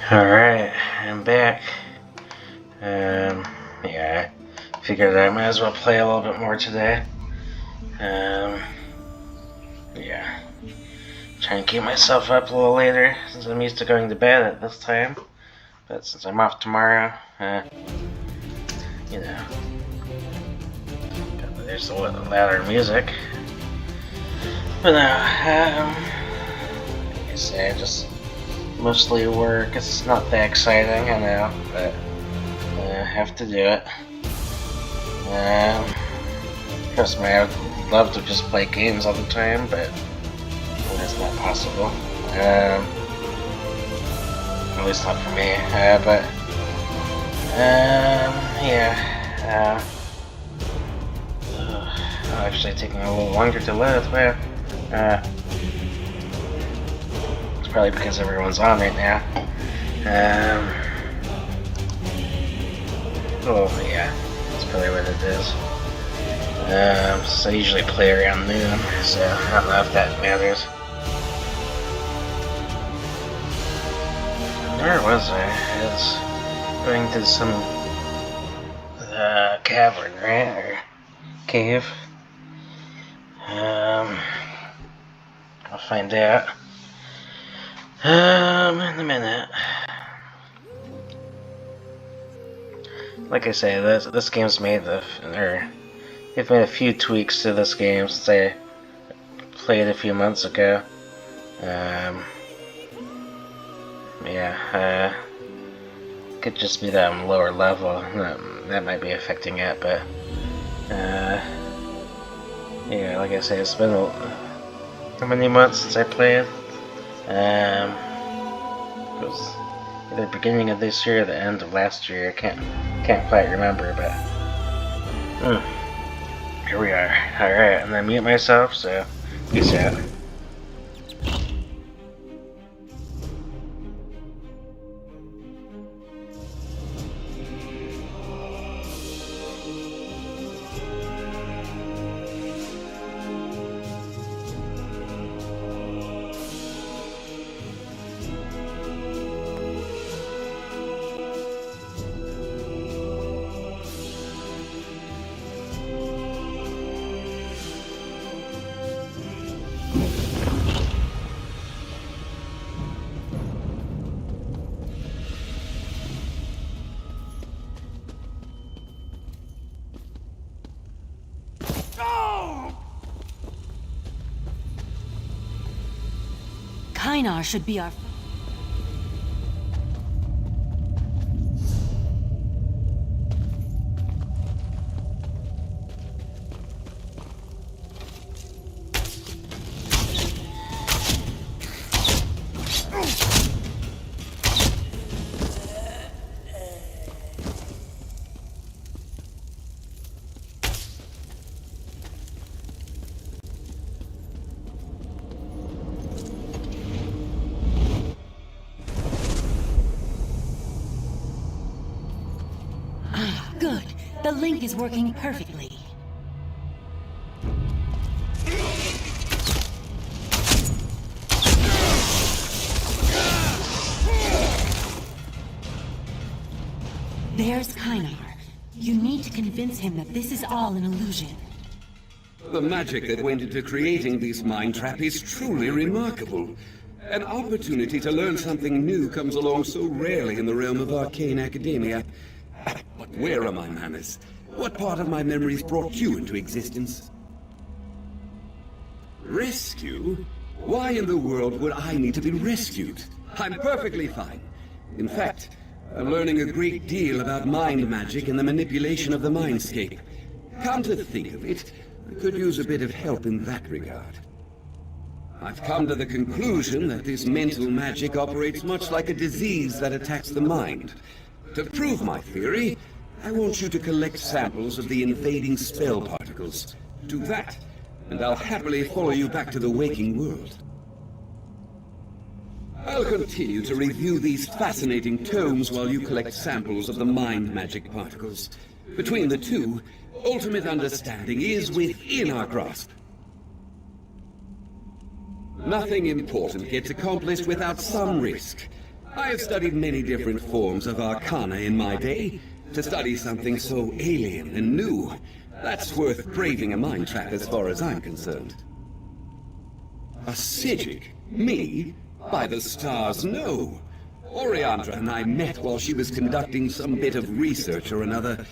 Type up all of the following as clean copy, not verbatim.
Alright, I'm back. Yeah, figured I might as well play a little bit more today. Yeah. Trying to keep myself up a little later, since I'm used to going to bed at this time. But since I'm off tomorrow, you know. There's a louder music. But no, like I say, just mostly work. It's not that exciting, I know, but I have to do it. Trust me, I would love to just play games all the time, but that's not possible. At least not for me. Yeah. Actually taking a little longer to load, but it's probably because everyone's on right now. Oh yeah, that's probably what it is. So I usually play around noon, so I don't know if that matters. Where was I? I was going to some cavern, right? Or cave. I'll find out. In a minute. Like I say, this game's made they've made a few tweaks to this game since I played a few months ago. Could just be that I'm lower level. That might be affecting it, but yeah, like I say, it's been how many months since I played? It was either beginning of this year or the end of last year. I can't quite remember, but here we are. Alright, I'm gonna mute myself, so peace out. Kynar should be our... Good. The link is working perfectly. There's Kynar. You need to convince him that this is all an illusion. The magic that went into creating this mind trap is truly remarkable. An opportunity to learn something new comes along so rarely in the realm of arcane academia. But where are my manners? What part of my memories brought you into existence? Rescue? Why in the world would I need to be rescued? I'm perfectly fine. In fact, I'm learning a great deal about mind magic and the manipulation of the mindscape. Come to think of it, I could use a bit of help in that regard. I've come to the conclusion that this mental magic operates much like a disease that attacks the mind. To prove my theory, I want you to collect samples of the invading spell particles. Do that, and I'll happily follow you back to the waking world. I'll continue to review these fascinating tomes while you collect samples of the mind magic particles. Between the two, ultimate understanding is within our grasp. Nothing important gets accomplished without some risk. I have studied many different forms of arcana in my day. To study something so alien and new, that's worth braving a mind trap as far as I'm concerned. A Psijic? Me? By the stars, no. Oriandra and I met while she was conducting some bit of research or another.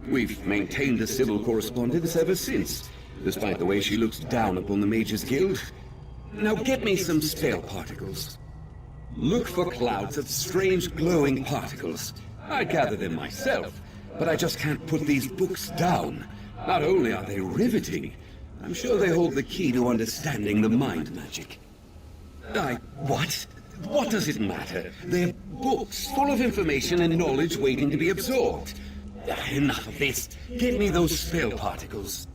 We've maintained a civil correspondence ever since, despite the way she looks down upon the Mages Guild. Now get me some spell particles. Look for clouds of strange glowing particles. I gather them myself, but I just can't put these books down. Not only are they riveting, I'm sure they hold the key to understanding the mind magic. What? What does it matter? They're books full of information and knowledge waiting to be absorbed. Enough of this. Get me those spell particles.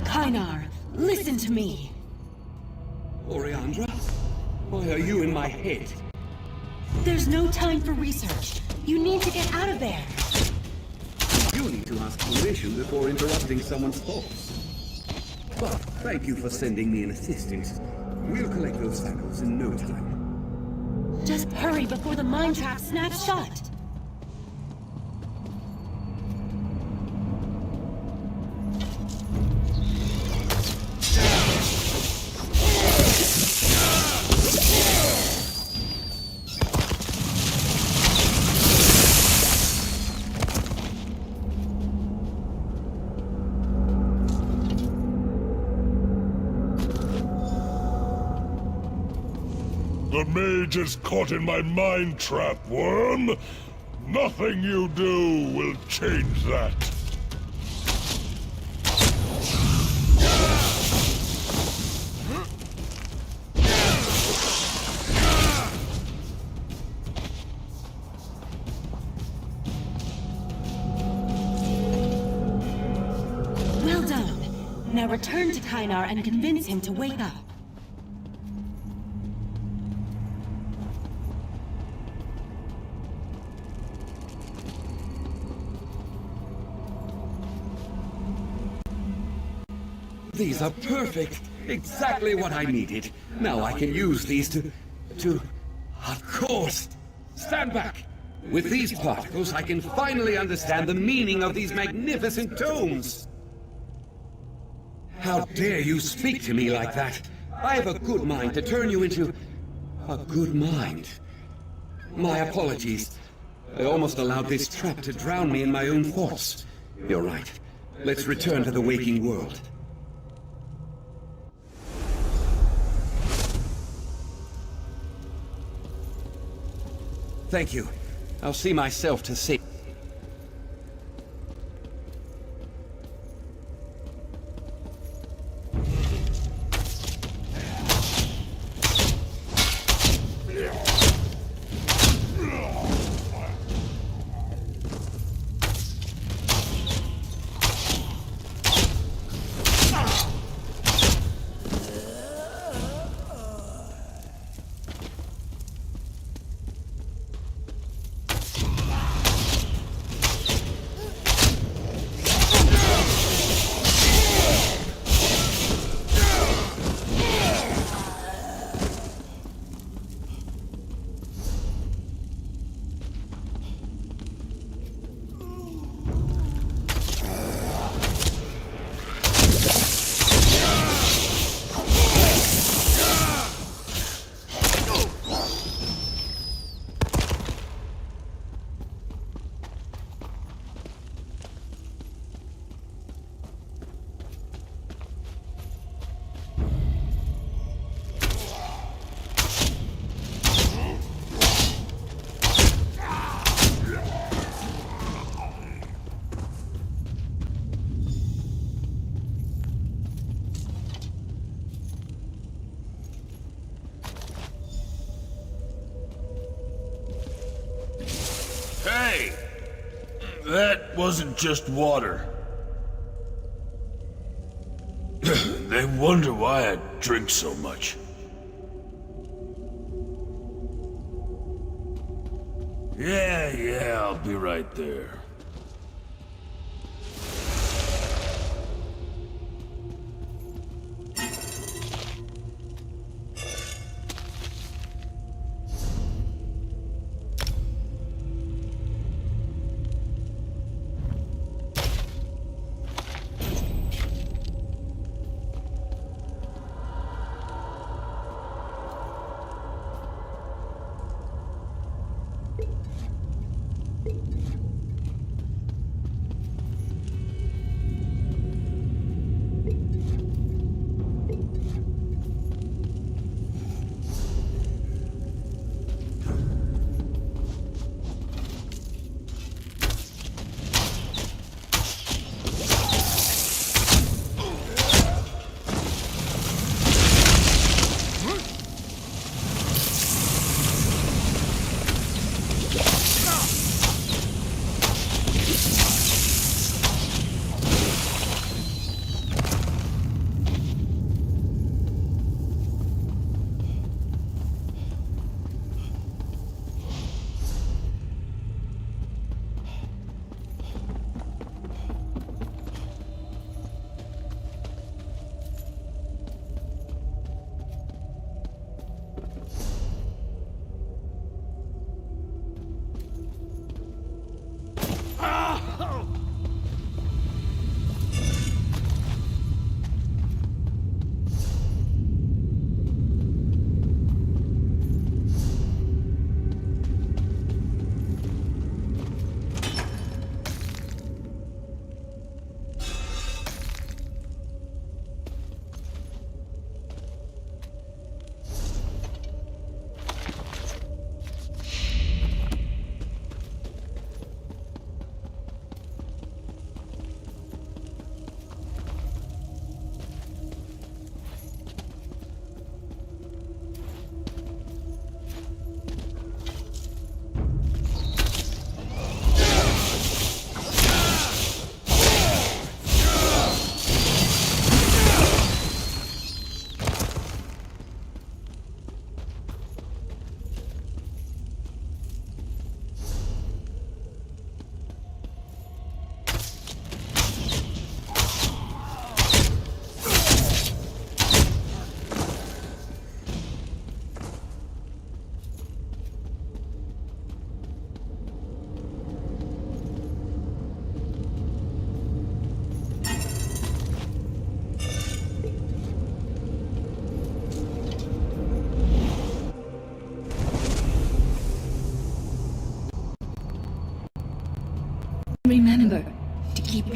Kynar, listen to me. Oriandra? Why are you in my head? There's no time for research. You need to get out of there. You need to ask permission before interrupting someone's thoughts. But thank you for sending me an assistant. We'll collect those samples in no time. Just hurry before the mind trap snaps shut. The mage is caught in my mind trap, worm. Nothing you do will change that. Well done. Now return to Kynar and convince him to wake up. These are perfect. Exactly what I needed. Now I can use these to... Of course! Stand back! With these particles, I can finally understand the meaning of these magnificent tomes! How dare you speak to me like that? I have a good mind to turn you into... a good mind. My apologies. I almost allowed this trap to drown me in my own thoughts. You're right. Let's return to the waking world. Thank you. I'll see myself to see. Hey! That wasn't just water. They wonder why I drink so much. Yeah, I'll be right there.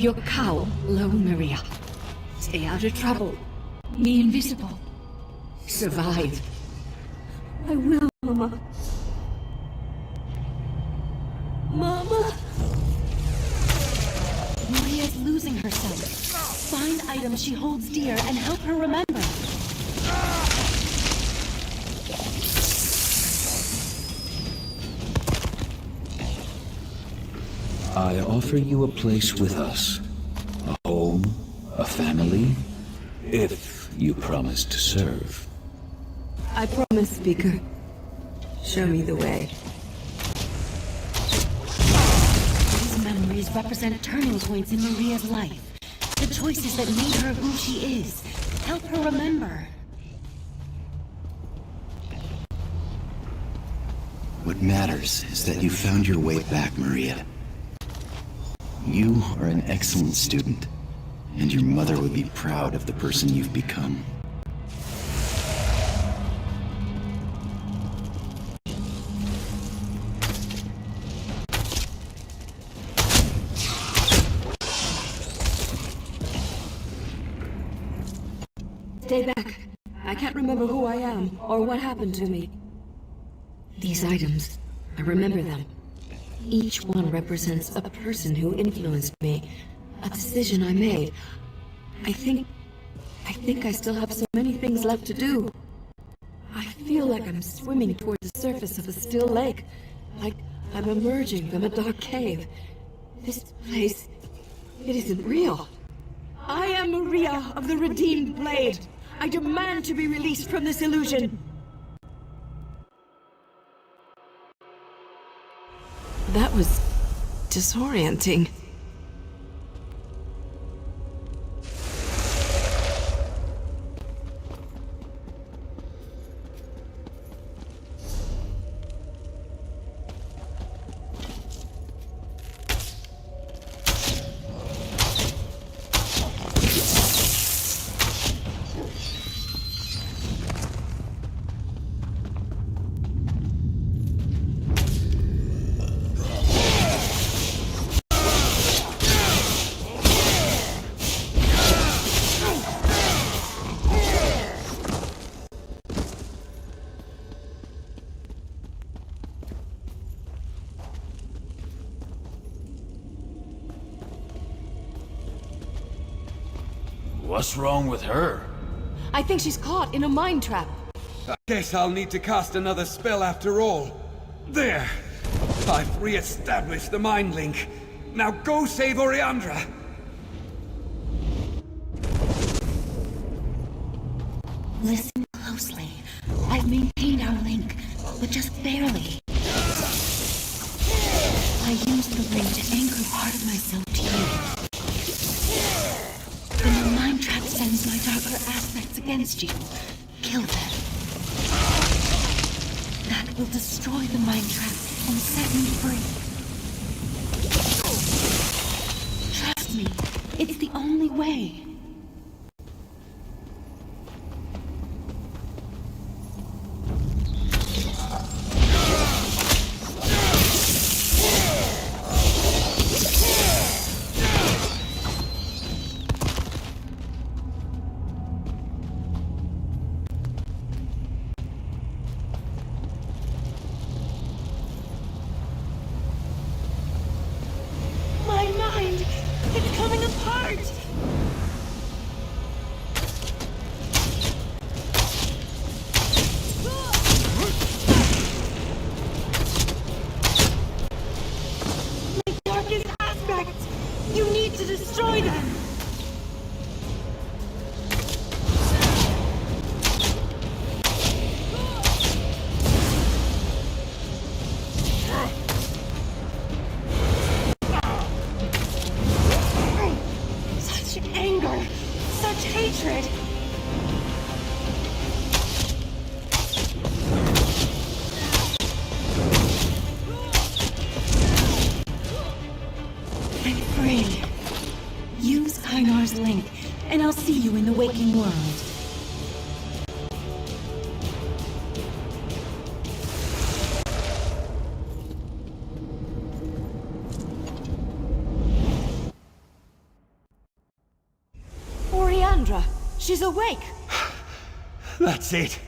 your cowl low, Maria. Stay out of trouble. Be invisible. Survive. I will, Mama. Mama! Maria's losing herself. Find items she holds dear and help her remember. I offer you a place with us. A home, a family, if you promise to serve. I promise, Speaker. Show me the way. These memories represent turning points in Maria's life. The choices that made her who she is. Help her remember. What matters is that you found your way back, Maria. You are an excellent student, and your mother would be proud of the person you've become. Stay back. I can't remember who I am, or what happened to me. These items, I remember them. Each one represents a person who influenced me, a decision I made. I think I still have so many things left to do. I feel like I'm swimming toward the surface of a still lake, like I'm emerging from a dark cave. This place, it isn't real. I am Maria of the Redeemed Blade. I demand to be released from this illusion. That was disorienting. What's wrong with her? I think she's caught in a mind trap. I guess I'll need to cast another spell after all. There! I've re-established the mind link. Now go save Oriandra! Listen closely. I've maintained our link, but just barely. I used the ring to anchor part of myself to you. When the mind trap sends my darker aspects against you, kill them. That will destroy the mind trap and set me free. Trust me, it's the only way. My mind! It's coming apart! My darkest aspects! You need to destroy them! Such anger! Such hatred! I'm free. Use Kynar's link, and I'll see you in the waking world. She's awake! That's it.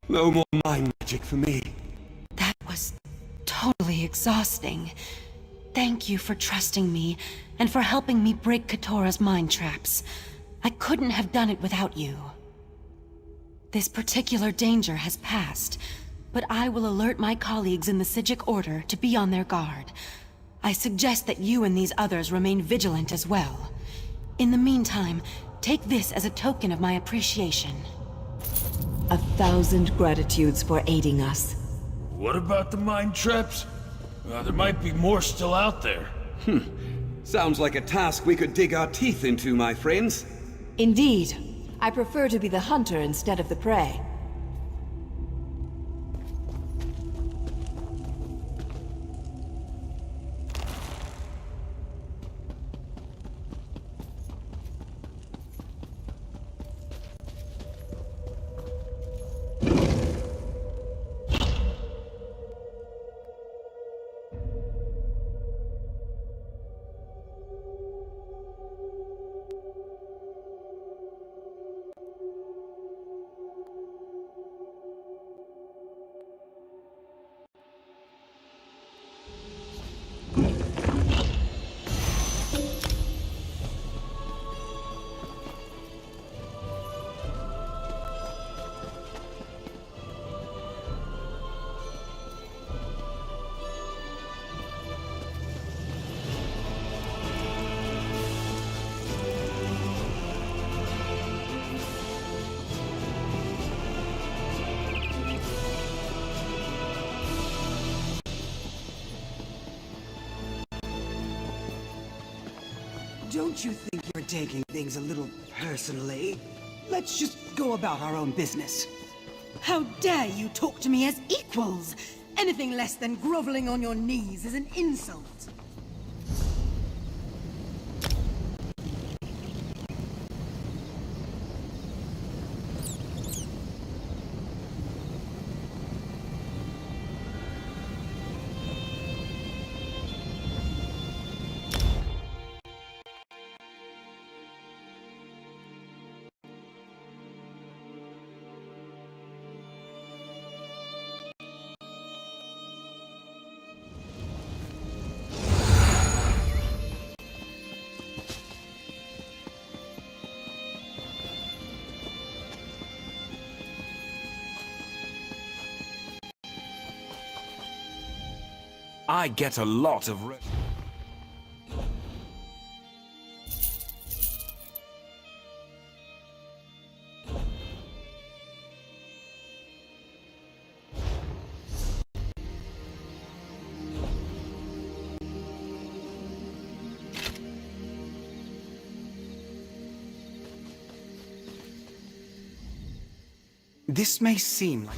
No more mind magic for me. That was totally exhausting. Thank you for trusting me, and for helping me break Katora's mind traps. I couldn't have done it without you. This particular danger has passed, but I will alert my colleagues in the Psijic Order to be on their guard. I suggest that you and these others remain vigilant as well. In the meantime, take this as a token of my appreciation. 1,000 gratitudes for aiding us. What about the mind traps? There might be more still out there. Sounds like a task we could dig our teeth into, my friends. Indeed. I prefer to be the hunter instead of the prey. Don't you think you're taking things a little personally? Let's just go about our own business. How dare you talk to me as equals? Anything less than groveling on your knees is an insult. I get a lot of This may seem like...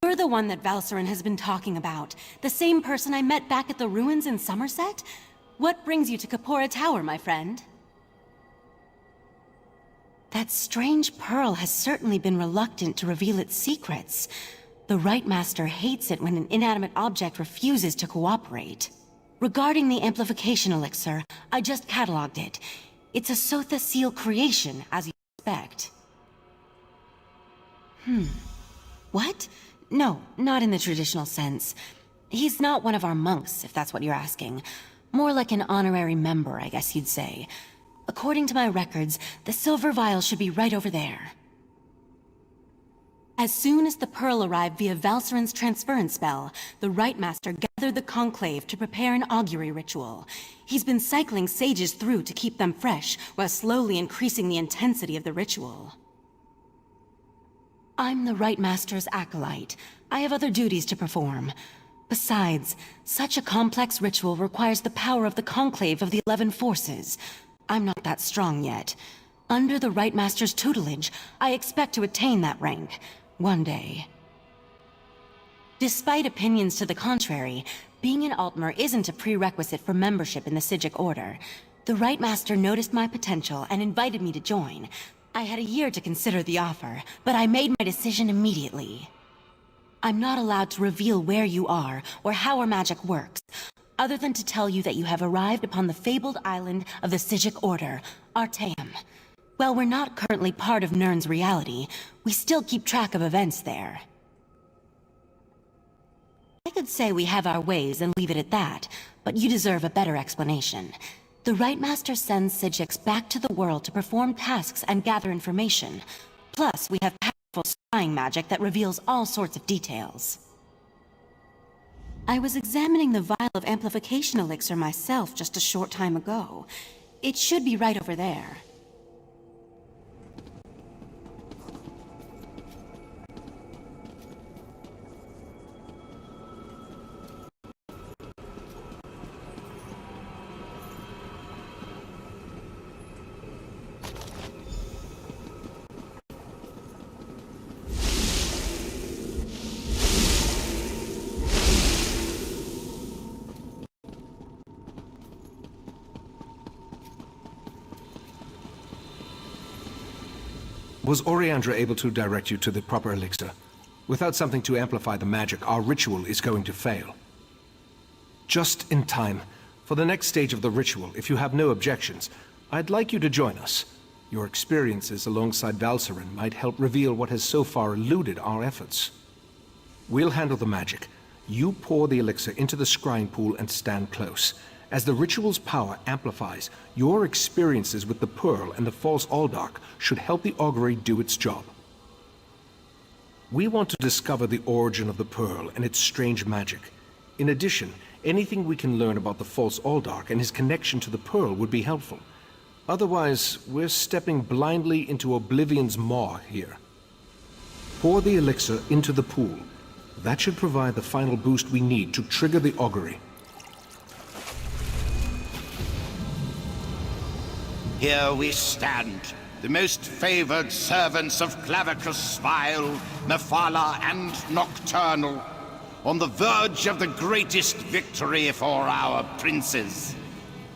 You're the one that Valcerin has been talking about. The same person I met back at the ruins in Somerset? What brings you to Kapora Tower, my friend? That strange pearl has certainly been reluctant to reveal its secrets. The Rite Master hates it when an inanimate object refuses to cooperate. Regarding the amplification elixir, I just cataloged it. It's a Sotha Seal creation, as you expect. What? No, not in the traditional sense. He's not one of our monks, if that's what you're asking. More like an honorary member, I guess you'd say. According to my records, the silver vial should be right over there. As soon as the pearl arrived via Valcerin's transference spell, the Rite Master gathered the Conclave to prepare an augury ritual. He's been cycling sages through to keep them fresh, while slowly increasing the intensity of the ritual. I'm the Rite Master's acolyte. I have other duties to perform. Besides, such a complex ritual requires the power of the Conclave of the 11 Forces. I'm not that strong yet. Under the Rite Master's tutelage, I expect to attain that rank. One day. Despite opinions to the contrary, being an Altmer isn't a prerequisite for membership in the Psijic Order. The Rite Master noticed my potential and invited me to join. I had a year to consider the offer, but I made my decision immediately. I'm not allowed to reveal where you are or how our magic works, other than to tell you that you have arrived upon the fabled island of the Psijic Order, Artaeum. While we're not currently part of Nirn's reality, we still keep track of events there. I could say we have our ways and leave it at that, but you deserve a better explanation. The Rite Master sends Psijics back to the world to perform tasks and gather information. Plus, we have powerful spying magic that reveals all sorts of details. I was examining the vial of amplification elixir myself just a short time ago. It should be right over there. Was Oriandra able to direct you to the proper elixir? Without something to amplify the magic, our ritual is going to fail. Just in time. For the next stage of the ritual, if you have no objections, I'd like you to join us. Your experiences alongside Valcerin might help reveal what has so far eluded our efforts. We'll handle the magic. You pour the elixir into the scrying pool and stand close. As the ritual's power amplifies, your experiences with the Pearl and the False Aldark should help the augury do its job. We want to discover the origin of the Pearl and its strange magic. In addition, anything we can learn about the False Aldark and his connection to the Pearl would be helpful. Otherwise, we're stepping blindly into Oblivion's maw here. Pour the elixir into the pool. That should provide the final boost we need to trigger the augury. Here we stand, the most favored servants of Clavicus Vile, Mephala, and Nocturnal, on the verge of the greatest victory for our princes.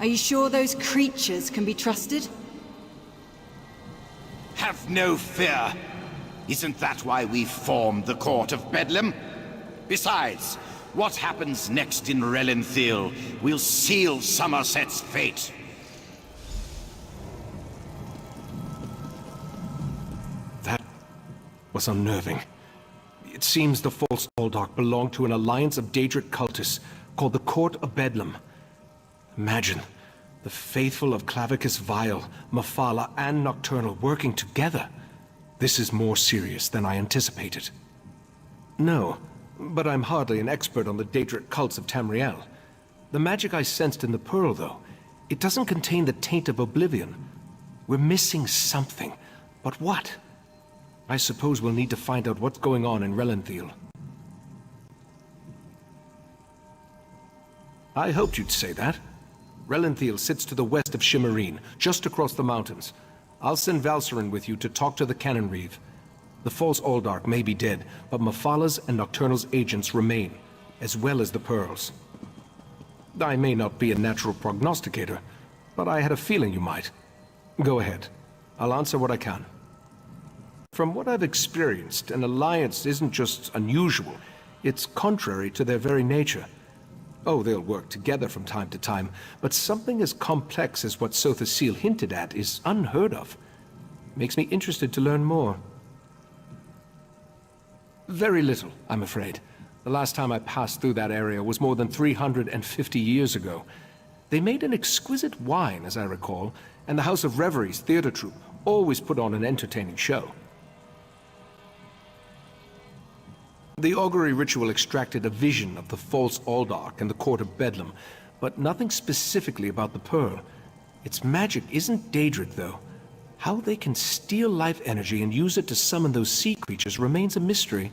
Are you sure those creatures can be trusted? Have no fear. Isn't that why we formed the Court of Bedlam? Besides, what happens next in Relenthil will seal Somerset's fate. That was unnerving. It seems the False Aldark belonged to an alliance of Daedric cultists called the Court of Bedlam. Imagine, the faithful of Clavicus Vile, Mephala, and Nocturnal working together. This is more serious than I anticipated. No, but I'm hardly an expert on the Daedric cults of Tamriel. The magic I sensed in the Pearl, though, it doesn't contain the taint of Oblivion. We're missing something, but what? I suppose we'll need to find out what's going on in Relenthil. I hoped you'd say that. Relenthil sits to the west of Shimmerine, just across the mountains. I'll send Valcerin with you to talk to the Cannon Reeve. The false Aldark may be dead, but Mephalah's and Nocturnal's agents remain, as well as the pearls. I may not be a natural prognosticator, but I had a feeling you might. Go ahead. I'll answer what I can. From what I've experienced, an alliance isn't just unusual, it's contrary to their very nature. Oh, they'll work together from time to time, but something as complex as what Sotha Sil hinted at is unheard of. Makes me interested to learn more. Very little, I'm afraid. The last time I passed through that area was more than 350 years ago. They made an exquisite wine, as I recall, and the House of Reveries theater troupe always put on an entertaining show. The augury ritual extracted a vision of the false Aldark and the Court of Bedlam, but nothing specifically about the Pearl. Its magic isn't Daedric, though. How they can steal life energy and use it to summon those sea creatures remains a mystery.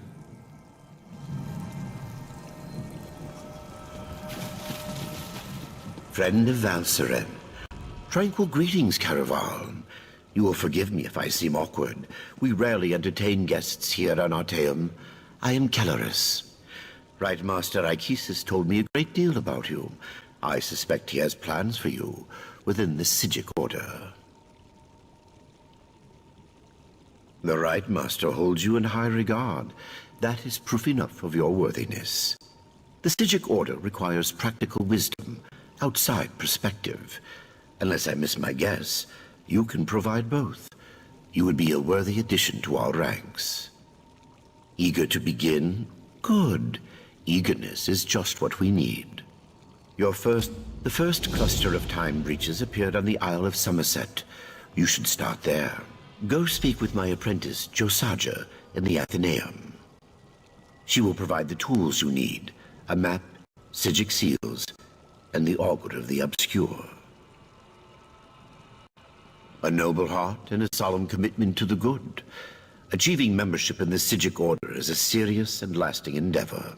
Friend of Valsaren. Tranquil greetings, Caraval. You will forgive me if I seem awkward. We rarely entertain guests here on Artaeum. I am Kellerus. Right Master Ichesis told me a great deal about you. I suspect he has plans for you within the Psijic Order. The Right Master holds you in high regard. That is proof enough of your worthiness. The Psijic Order requires practical wisdom, outside perspective. Unless I miss my guess, you can provide both. You would be a worthy addition to our ranks. Eager to begin? Good. Eagerness is just what we need. The first cluster of time breaches appeared on the Isle of Somerset. You should start there. Go speak with my apprentice, Josaja, in the Athenaeum. She will provide the tools you need, a map, Psijic seals, and the Augur of the Obscure. A noble heart and a solemn commitment to the good. Achieving membership in the Psijic Order is a serious and lasting endeavor.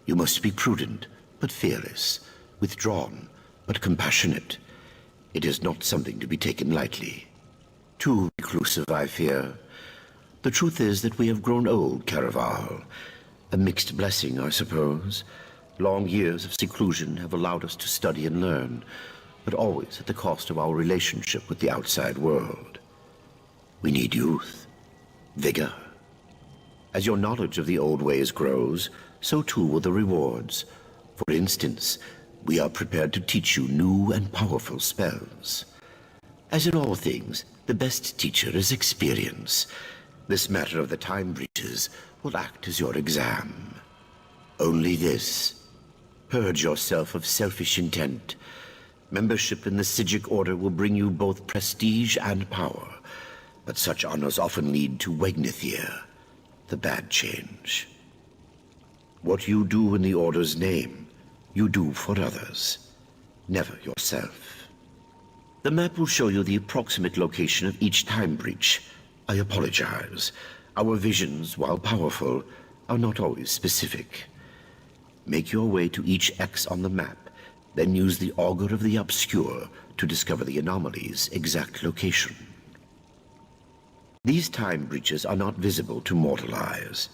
You must be prudent, but fearless, withdrawn, but compassionate. It is not something to be taken lightly. Too reclusive, I fear. The truth is that we have grown old, Caraval. A mixed blessing, I suppose. Long years of seclusion have allowed us to study and learn, but always at the cost of our relationship with the outside world. We need youth, vigor. As your knowledge of the old ways grows, so too will the rewards. For instance, we are prepared to teach you new and powerful spells. As in all things, the best teacher is experience. This matter of the time breaches will act as your exam. Only this. Purge yourself of selfish intent. Membership in the Psijic Order will bring you both prestige and power, but such honors often lead to Wegnithir, the bad change. What you do in the Order's name, you do for others, never yourself. The map will show you the approximate location of each time breach. I apologize. Our visions, while powerful, are not always specific. Make your way to each X on the map, then use the Augur of the Obscure to discover the anomaly's exact location. These time breaches are not visible to mortal eyes.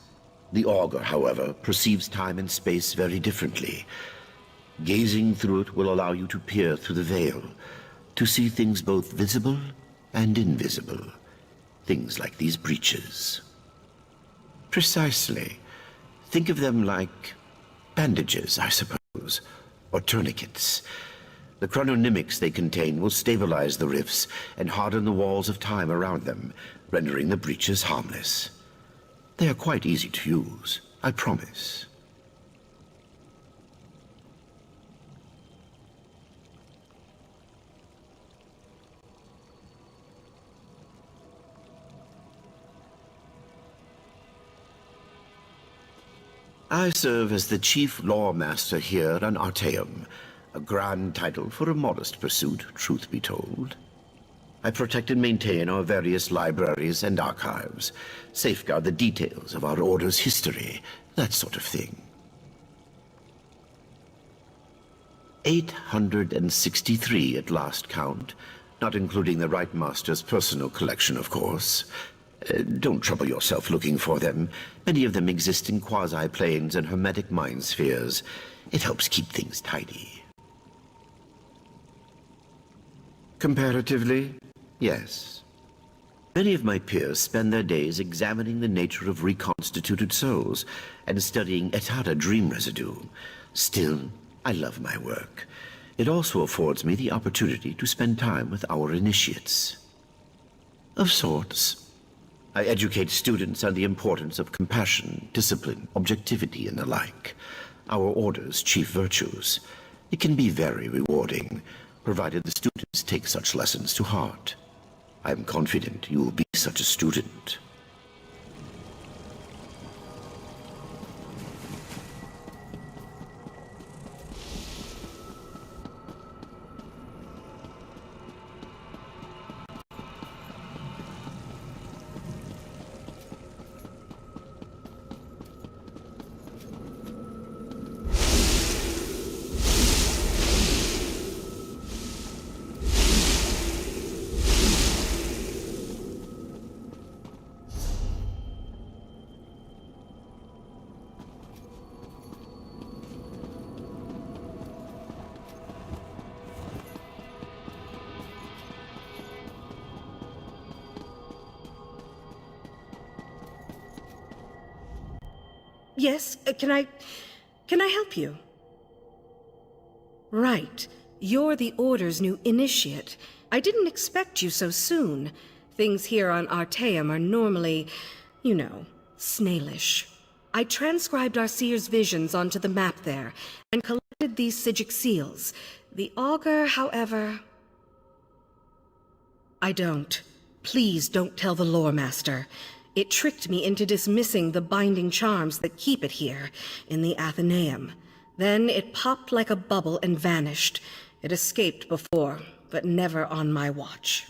The Augur, however, perceives time and space very differently. Gazing through it will allow you to peer through the veil, to see things both visible and invisible. Things like these breaches. Precisely. Think of them like bandages, I suppose, or tourniquets. The chrononymics they contain will stabilize the rifts and harden the walls of time around them, rendering the breaches harmless. They are quite easy to use, I promise. I serve as the Chief Law Master here on Artaeum, a grand title for a modest pursuit, truth be told. I protect and maintain our various libraries and archives, safeguard the details of our Order's history, that sort of thing. 863 at last count, not including the Right Master's personal collection, of course. Don't trouble yourself looking for them. Many of them exist in quasi-planes and hermetic mind spheres. It helps keep things tidy. Comparatively, yes. Many of my peers spend their days examining the nature of reconstituted souls and studying Etata dream residue. Still, I love my work. It also affords me the opportunity to spend time with our initiates. Of sorts. I educate students on the importance of compassion, discipline, objectivity, and the like. Our order's chief virtues. It can be very rewarding, provided the students take such lessons to heart. I am confident you will be such a student. Yes, can I help you? Right. You're the Order's new initiate. I didn't expect you so soon. Things here on Artaeum are normally, you know, snailish. I transcribed our seer's visions onto the map there, and collected these Psijic seals. The Augur, however... I don't. Please don't tell the Lore Master. It tricked me into dismissing the binding charms that keep it here, in the Athenaeum. Then it popped like a bubble and vanished. It escaped before, but never on my watch.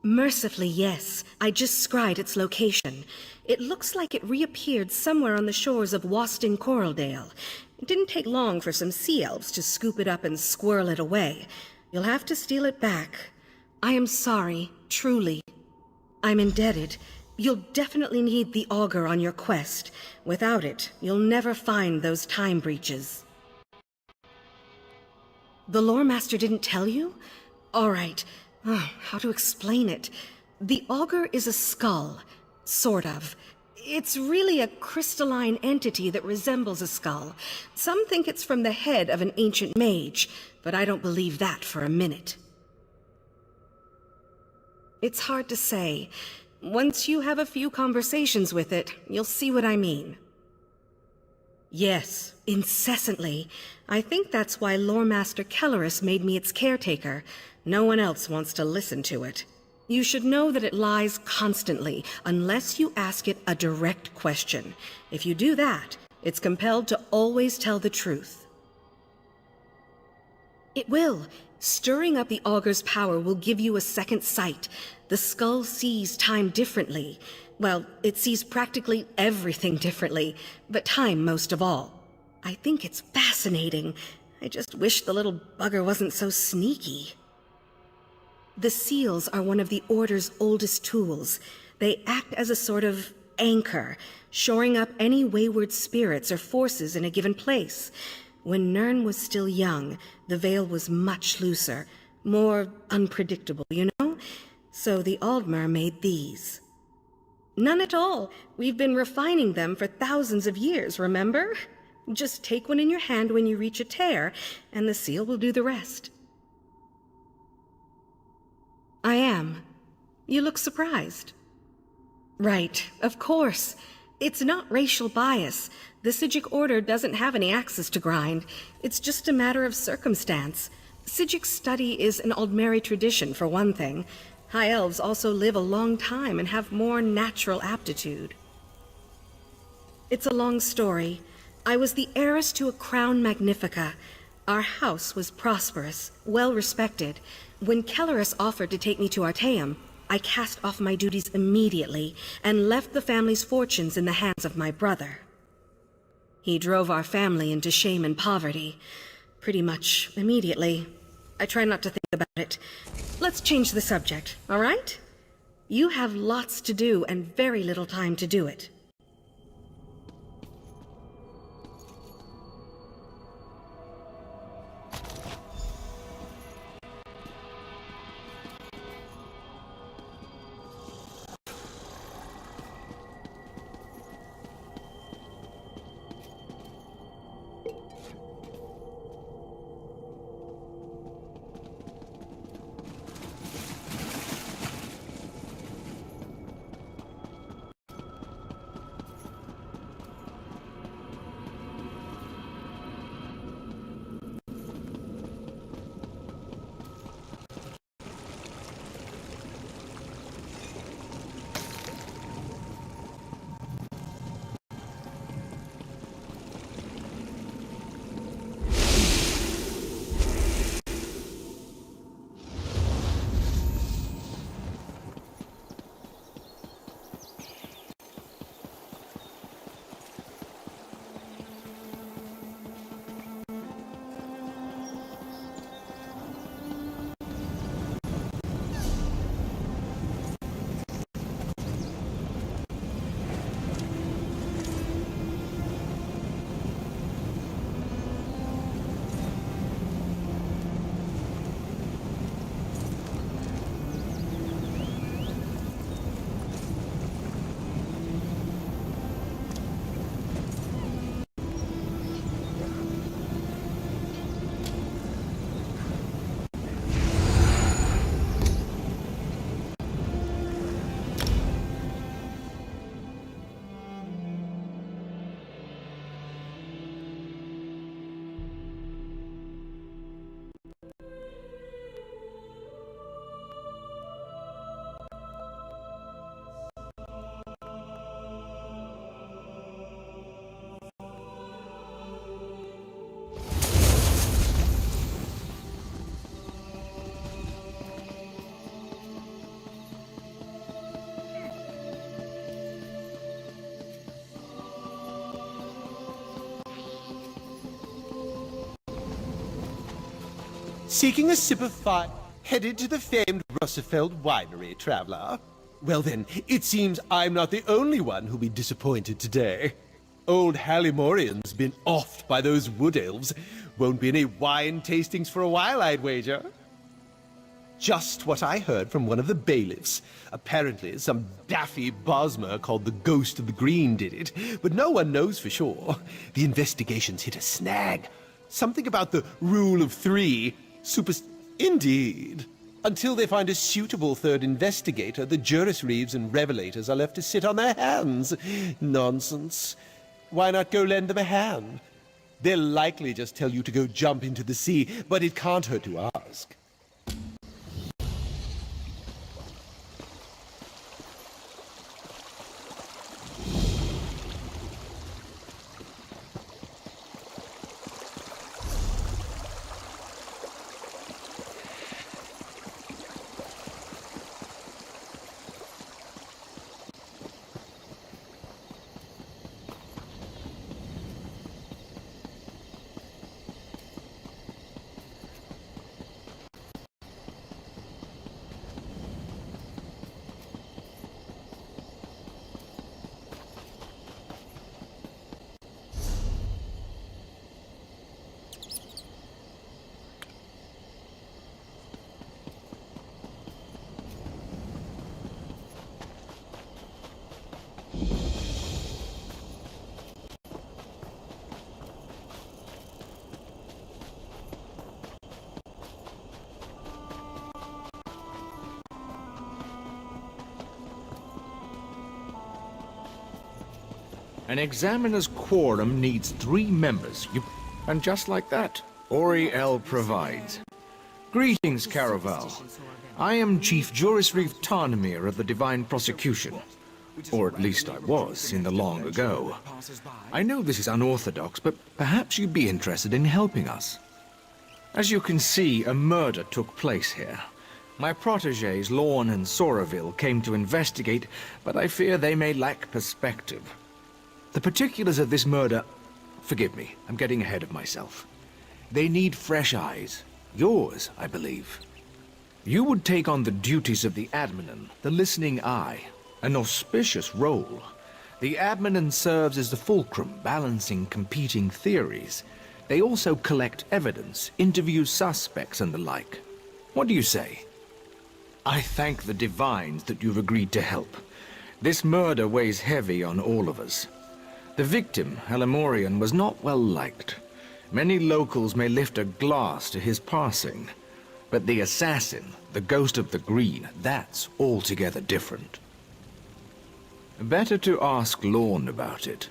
Mercifully, yes. I just scryed its location. It looks like it reappeared somewhere on the shores of Wastin Coraldale. It didn't take long for some sea elves to scoop it up and squirrel it away. You'll have to steal it back. I am sorry, truly. I'm indebted. You'll definitely need the Augur on your quest. Without it, you'll never find those time breaches. The Lore Master didn't tell you? All right. How to explain it? The Augur is a skull. Sort of. It's really a crystalline entity that resembles a skull. Some think it's from the head of an ancient mage, but I don't believe that for a minute. It's hard to say. Once you have a few conversations with it, you'll see what I mean. Yes, incessantly. I think that's why Lore Master Kellerus made me its caretaker. No one else wants to listen to it. You should know that it lies constantly, unless you ask it a direct question. If you do that, it's compelled to always tell the truth. It will. Stirring up the Augur's power will give you a second sight. The skull sees time differently. Well, it sees practically everything differently, but time most of all. I think it's fascinating. I just wish the little bugger wasn't so sneaky. The seals are one of the Order's oldest tools. They act as a sort of anchor, shoring up any wayward spirits or forces in a given place. When Nirn was still young, the veil was much looser, more unpredictable, you know? So the Aldmer made these. None at all. We've been refining them for thousands of years, remember? Just take one in your hand when you reach a tear, and the seal will do the rest. I am. You look surprised. Right, of course. It's not racial bias. The Psijic Order doesn't have any axes to grind. It's just a matter of circumstance. Psijic study is an Aldmeri tradition, for one thing. High Elves also live a long time and have more natural aptitude. It's a long story. I was the heiress to a crown magnifica. Our house was prosperous, well respected. When Kellerus offered to take me to Artaeum, I cast off my duties immediately and left the family's fortunes in the hands of my brother. He drove our family into shame and poverty, pretty much immediately. I try not to think about it. Let's change the subject, all right? You have lots to do and very little time to do it. Seeking a sip of fire, headed to the famed Russefeld Winery, traveler. Well then, it seems I'm not the only one who'll be disappointed today. Old Hallimorian's been offed by those wood elves. Won't be any wine tastings for a while, I'd wager. Just what I heard from one of the bailiffs. Apparently, some daffy Bosmer called the Ghost of the Green did it, but no one knows for sure. The investigation's hit a snag. Something about the rule of three. Indeed. Until they find a suitable third investigator, the Juris Reeves and Revelators are left to sit on their hands. Nonsense. Why not go lend them a hand? They'll likely just tell you to go jump into the sea, but it can't hurt to ask. An examiner's quorum needs 3 members. And just like that, Auriel provides. Greetings, Caraval. I am Chief Juris Reeve Tarnamir of the Divine Prosecution. Or at least I was, in the long ago. I know this is unorthodox, but perhaps you'd be interested in helping us. As you can see, a murder took place here. My protégés, Lorne and Soraville, came to investigate, but I fear they may lack perspective. The particulars of this murder... Forgive me, I'm getting ahead of myself. They need fresh eyes. Yours, I believe. You would take on the duties of the Adminan, the listening eye, an auspicious role. The Adminan serves as the fulcrum, balancing competing theories. They also collect evidence, interview suspects and the like. What do you say? I thank the Divines that you've agreed to help. This murder weighs heavy on all of us. The victim, Halimorian, was not well liked. Many locals may lift a glass to his passing. But the assassin, the Ghost of the Green, that's altogether different. Better to ask Lorne about it.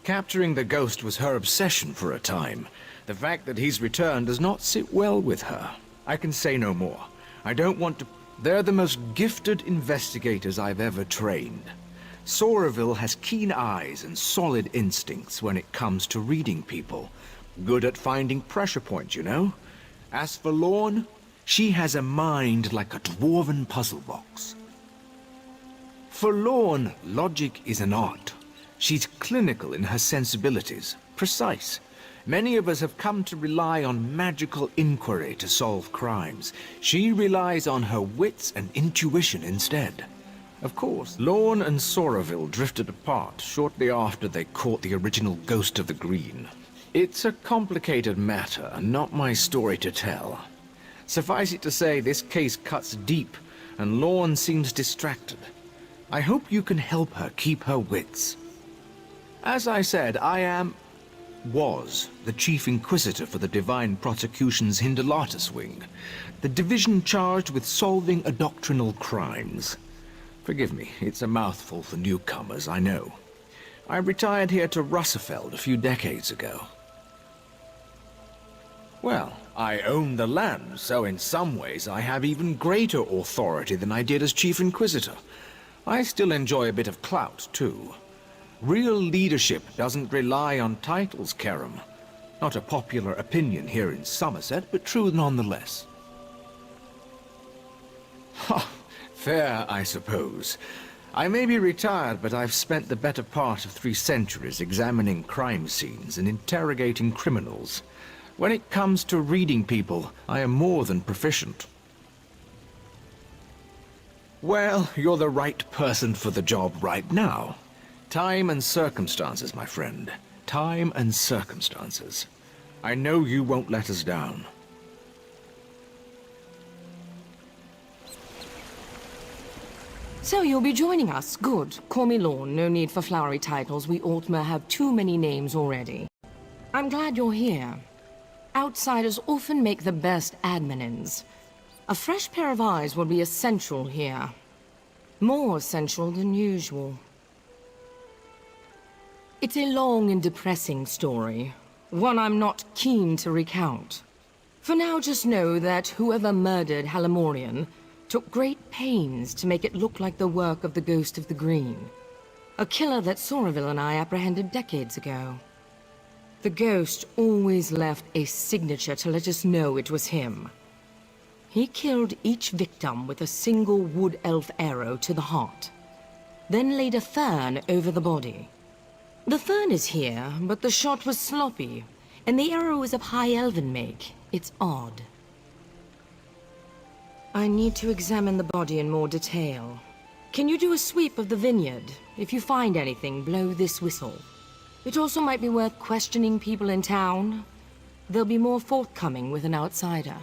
Capturing the ghost was her obsession for a time. The fact that he's returned does not sit well with her. I can say no more. I don't want to... They're the most gifted investigators I've ever trained. Soraville has keen eyes and solid instincts when it comes to reading people. Good at finding pressure points, you know? As for Lorne, she has a mind like a dwarven puzzle box. For Lorne, logic is an art. She's clinical in her sensibilities, precise. Many of us have come to rely on magical inquiry to solve crimes. She relies on her wits and intuition instead. Of course, Lorne and Soraville drifted apart shortly after they caught the original Ghost of the Green. It's a complicated matter, and not my story to tell. Suffice it to say, this case cuts deep, and Lorne seems distracted. I hope you can help her keep her wits. As I said, was the Chief Inquisitor for the Divine Prosecution's Hindelatus wing, the division charged with solving adoctrinal crimes. Forgive me, it's a mouthful for newcomers, I know. I retired here to Russefeld a few decades ago. Well, I own the land, so in some ways I have even greater authority than I did as Chief Inquisitor. I still enjoy a bit of clout, too. Real leadership doesn't rely on titles, Kerim. Not a popular opinion here in Somerset, but true nonetheless. Ha! Fair, I suppose. I may be retired, but I've spent the better part of 3 centuries examining crime scenes and interrogating criminals. When it comes to reading people, I am more than proficient. Well, you're the right person for the job right now. Time and circumstances, my friend. Time and circumstances. I know you won't let us down. So you'll be joining us. Good. Call me Lorne. No need for flowery titles. We Altmer have too many names already. I'm glad you're here. Outsiders often make the best adminins. A fresh pair of eyes will be essential here. More essential than usual. It's a long and depressing story. One I'm not keen to recount. For now, just know that whoever murdered Halimorian took great pains to make it look like the work of the Ghost of the Green. A killer that Soraville and I apprehended decades ago. The Ghost always left a signature to let us know it was him. He killed each victim with a single wood elf arrow to the heart, then laid a fern over the body. The fern is here, but the shot was sloppy, and the arrow is of high elven make. It's odd. I need to examine the body in more detail. Can you do a sweep of the vineyard? If you find anything, blow this whistle. It also might be worth questioning people in town. They'll be more forthcoming with an outsider.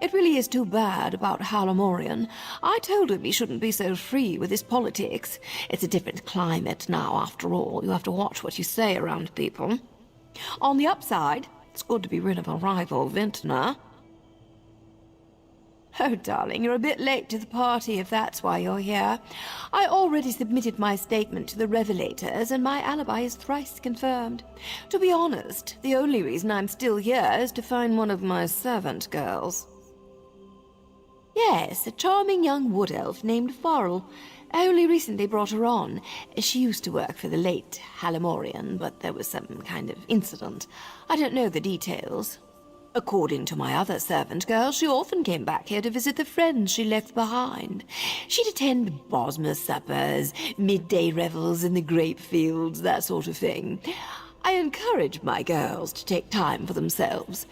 It really is too bad about Halimorian. I told him he shouldn't be so free with his politics. It's a different climate now, after all. You have to watch what you say around people. On the upside, it's good to be rid of a rival vintner. Oh, darling, you're a bit late to the party if that's why you're here. I already submitted my statement to the Revelators, and my alibi is thrice confirmed. To be honest, the only reason I'm still here is to find one of my servant girls. Yes, a charming young wood elf named Farrell. I only recently brought her on. She used to work for the late Halimorian, but there was some kind of incident. I don't know the details. According to my other servant girl, she often came back here to visit the friends she left behind. She'd attend Bosmer suppers, midday revels in the grape fields, that sort of thing. I encourage my girls to take time for themselves,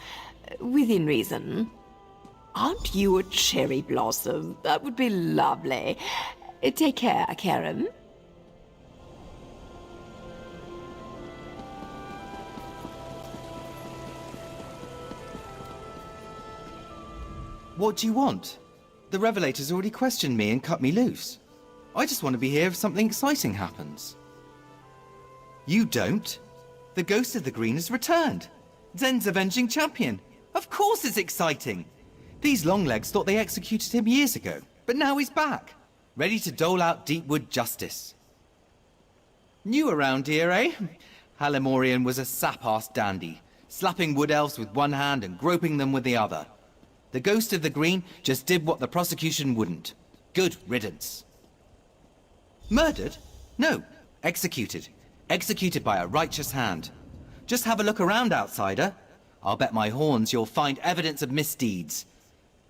within reason. Aren't you a cherry blossom? That would be lovely. Take care, Karen. What do you want? The Revelator's already questioned me and cut me loose. I just want to be here if something exciting happens. You don't? The Ghost of the Green has returned. Zen's avenging champion. Of course it's exciting. These Longlegs thought they executed him years ago, but now he's back, ready to dole out Deepwood justice. New around here, eh? Halimorian was a sap-ass dandy, slapping wood elves with one hand and groping them with the other. The Ghost of the Green just did what the prosecution wouldn't. Good riddance. Murdered? No, executed. Executed by a righteous hand. Just have a look around, outsider. I'll bet my horns you'll find evidence of misdeeds.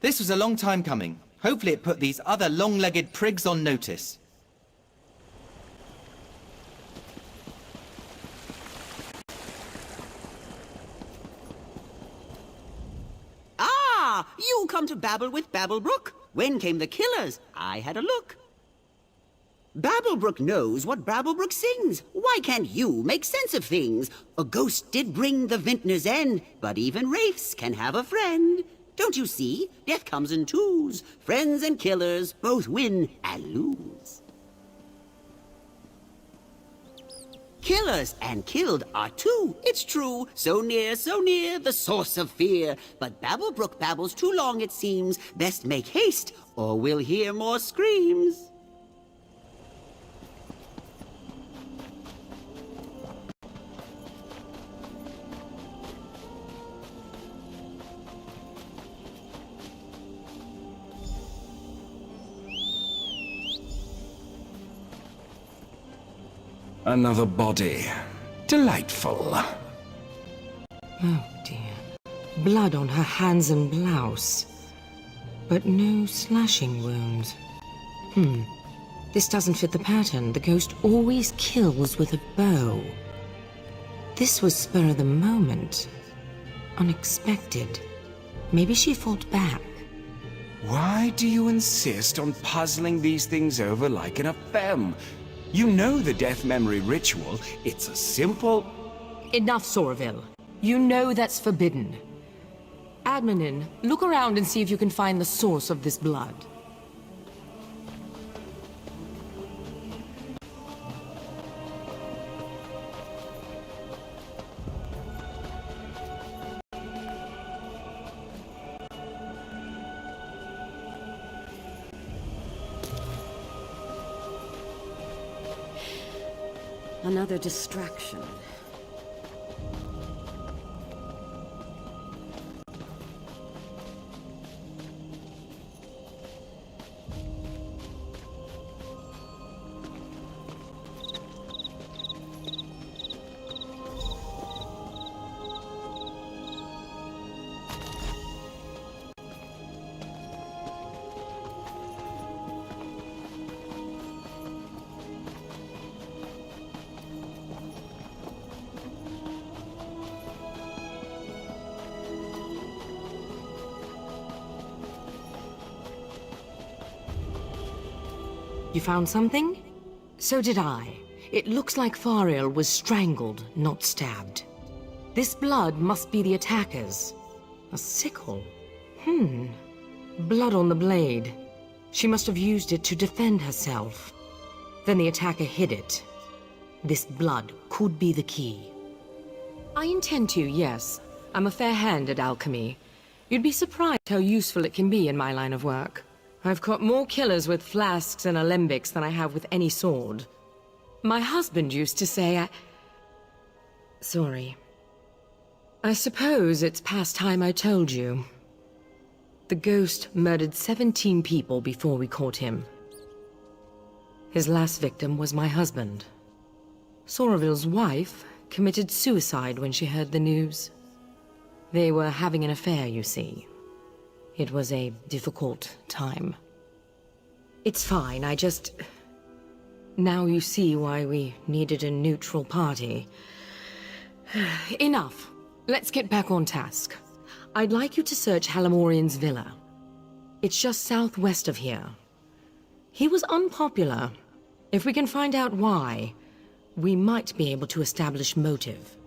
This was a long time coming. Hopefully it put these other long-legged prigs on notice. Ah, you come to babble with Babblebrook? When came the killers? I had a look. Babblebrook knows what Babblebrook sings. Why can't you make sense of things? A ghost did bring the vintner's end, but even wraiths can have a friend. Don't you see? Death comes in twos. Friends and killers both win and lose. Killers and killed are two, it's true. So near, the source of fear. But Babblebrook babbles too long, it seems. Best make haste, or we'll hear more screams. Another body. Delightful. Oh dear. Blood on her hands and blouse. But no slashing wounds. This doesn't fit the pattern. The ghost always kills with a bow. This was spur of the moment. Unexpected. Maybe she fought back. Why do you insist on puzzling these things over like an femme? You know the death memory ritual. It's a simple... Enough, Soroville. You know that's forbidden. Admonin, look around and see if you can find the source of this blood. Another distraction. You found something? So did I. It looks like Fariel was strangled, not stabbed. This blood must be the attacker's. A sickle. Blood on the blade. She must have used it to defend herself. Then the attacker hid it. This blood could be the key. I intend to, yes. I'm a fair hand at alchemy. You'd be surprised how useful it can be in my line of work. I've caught more killers with flasks and alembics than I have with any sword. My husband used to say Sorry. I suppose it's past time I told you. The ghost murdered 17 people before we caught him. His last victim was my husband. Soroville's wife committed suicide when she heard the news. They were having an affair, you see. It was a difficult time. It's fine, I just... Now you see why we needed a neutral party. Enough. Let's get back on task. I'd like you to search Halimorian's villa. It's just southwest of here. He was unpopular. If we can find out why, we might be able to establish motive.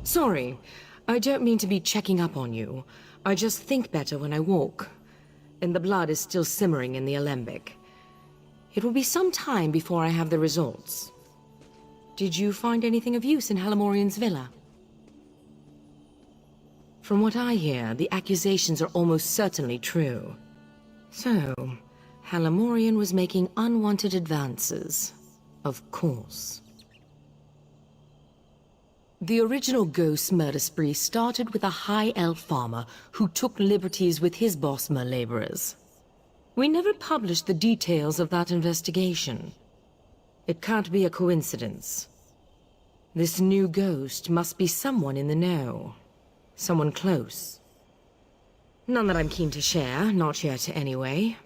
Sorry, I don't mean to be checking up on you. I just think better when I walk. And the blood is still simmering in the alembic. It will be some time before I have the results. Did you find anything of use in Halimorian's villa? From what I hear, the accusations are almost certainly true. So, Halimorian was making unwanted advances. Of course. The original ghost murder spree started with a high elf farmer who took liberties with his Bosmer laborers. We never published the details of that investigation. It can't be a coincidence. This new ghost must be someone in the know. Someone close. None that I'm keen to share, not yet anyway.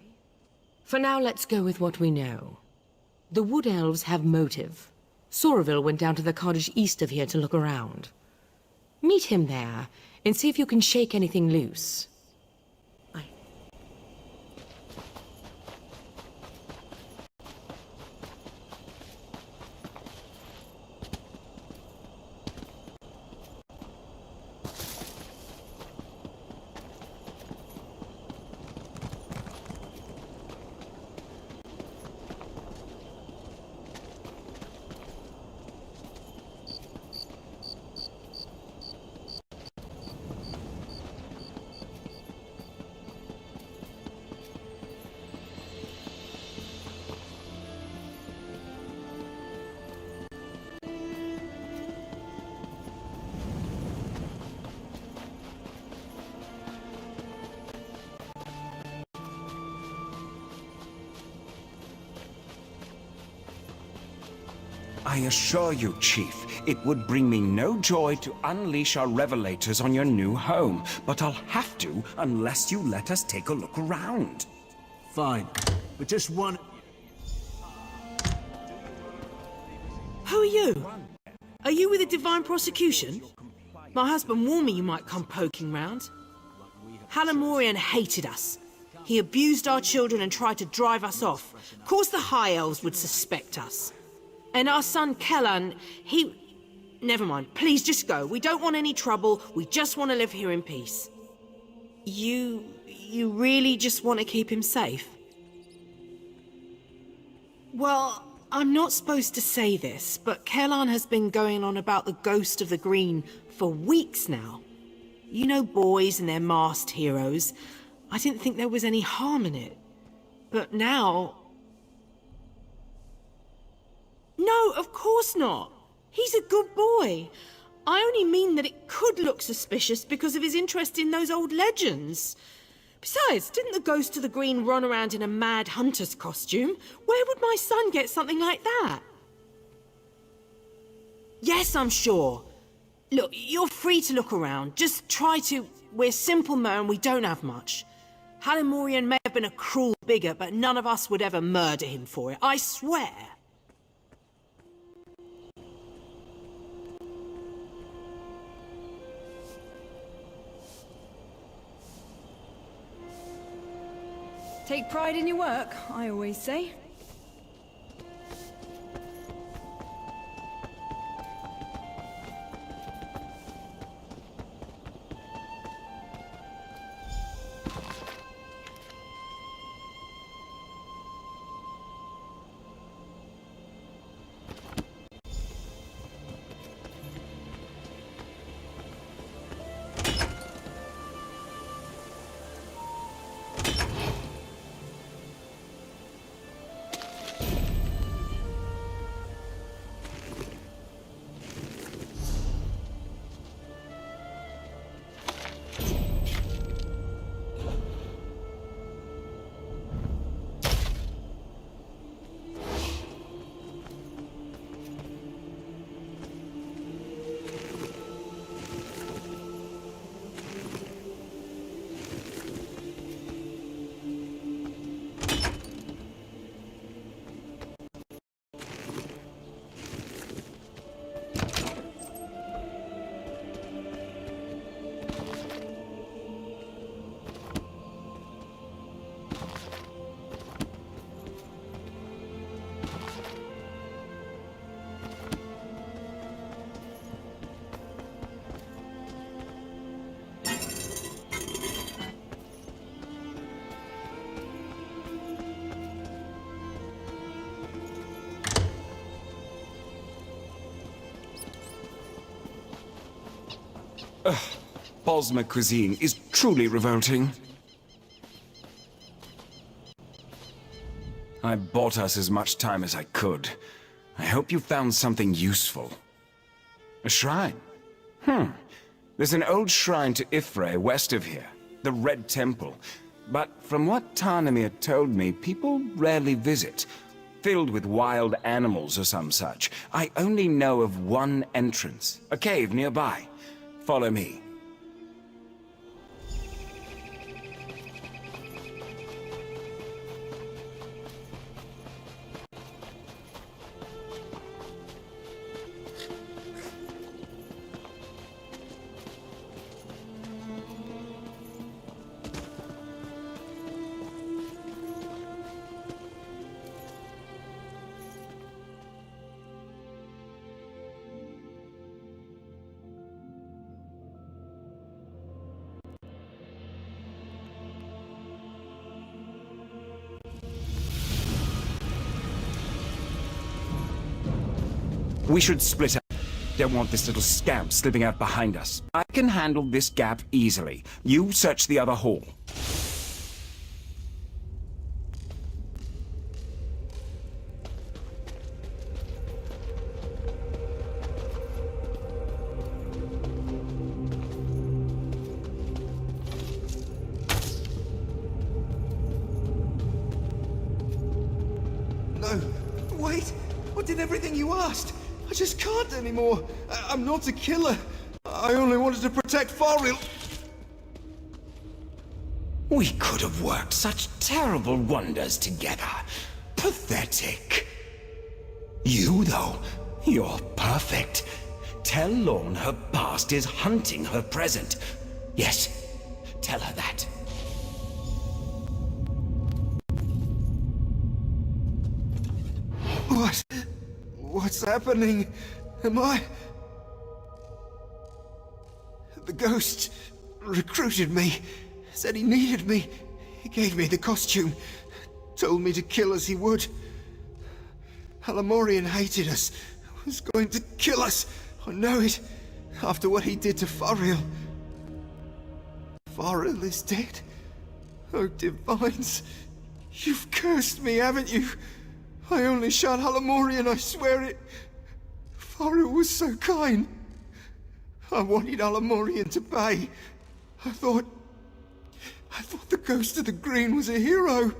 For now, let's go with what we know. The Wood Elves have motive. Soraville went down to the cottage east of here to look around. Meet him there, and see if you can shake anything loose. I assure you, Chief, it would bring me no joy to unleash our revelators on your new home, but I'll have to unless you let us take a look around. Fine, but just one... Who are you? Are you with the Divine Prosecution? My husband warned me you might come poking round. Halimorian hated us. He abused our children and tried to drive us off. Of course the High Elves would suspect us. And our son Kellan, he... Never mind, please just go. We don't want any trouble. We just want to live here in peace. You really just want to keep him safe? Well, I'm not supposed to say this, but Kellan has been going on about the Ghost of the Green for weeks now. You know boys and their masked heroes. I didn't think there was any harm in it. But now... No, of course not. He's a good boy. I only mean that it could look suspicious because of his interest in those old legends. Besides, didn't the Ghost of the Green run around in a mad hunter's costume? Where would my son get something like that? Yes, I'm sure. Look, you're free to look around. Just try to... We're simple men, we don't have much. Halimorian may have been a cruel bigot, but none of us would ever murder him for it, I swear. Take pride in your work, I always say. Bosmer cuisine is truly revolting. I bought us as much time as I could. I hope you found something useful. A shrine? There's an old shrine to Ifre west of here, the Red Temple. But from what Tarnamir told me, people rarely visit, filled with wild animals or some such. I only know of one entrance, a cave nearby. Follow me. We should split up. Don't want this little scamp slipping out behind us. I can handle this gap easily. You search the other hall. No, wait! What did everything you asked? I just can't anymore. I'm not a killer. I only wanted to protect Faril. We could have worked such terrible wonders together. Pathetic. You, though, you're perfect. Tell Lorne her past is hunting her present. Yes, tell her that. What? What's happening? Am I... The ghost recruited me. Said he needed me. He gave me the costume. Told me to kill as he would. Halamorian hated us. Was going to kill us. I know it. After what he did to Fariel. Fariel is dead. Oh, Divines. You've cursed me, haven't you? I only shot Halamorian, I swear it. Fariel was so kind. I wanted Halamorian to pay. I thought the Ghost of the Green was a hero.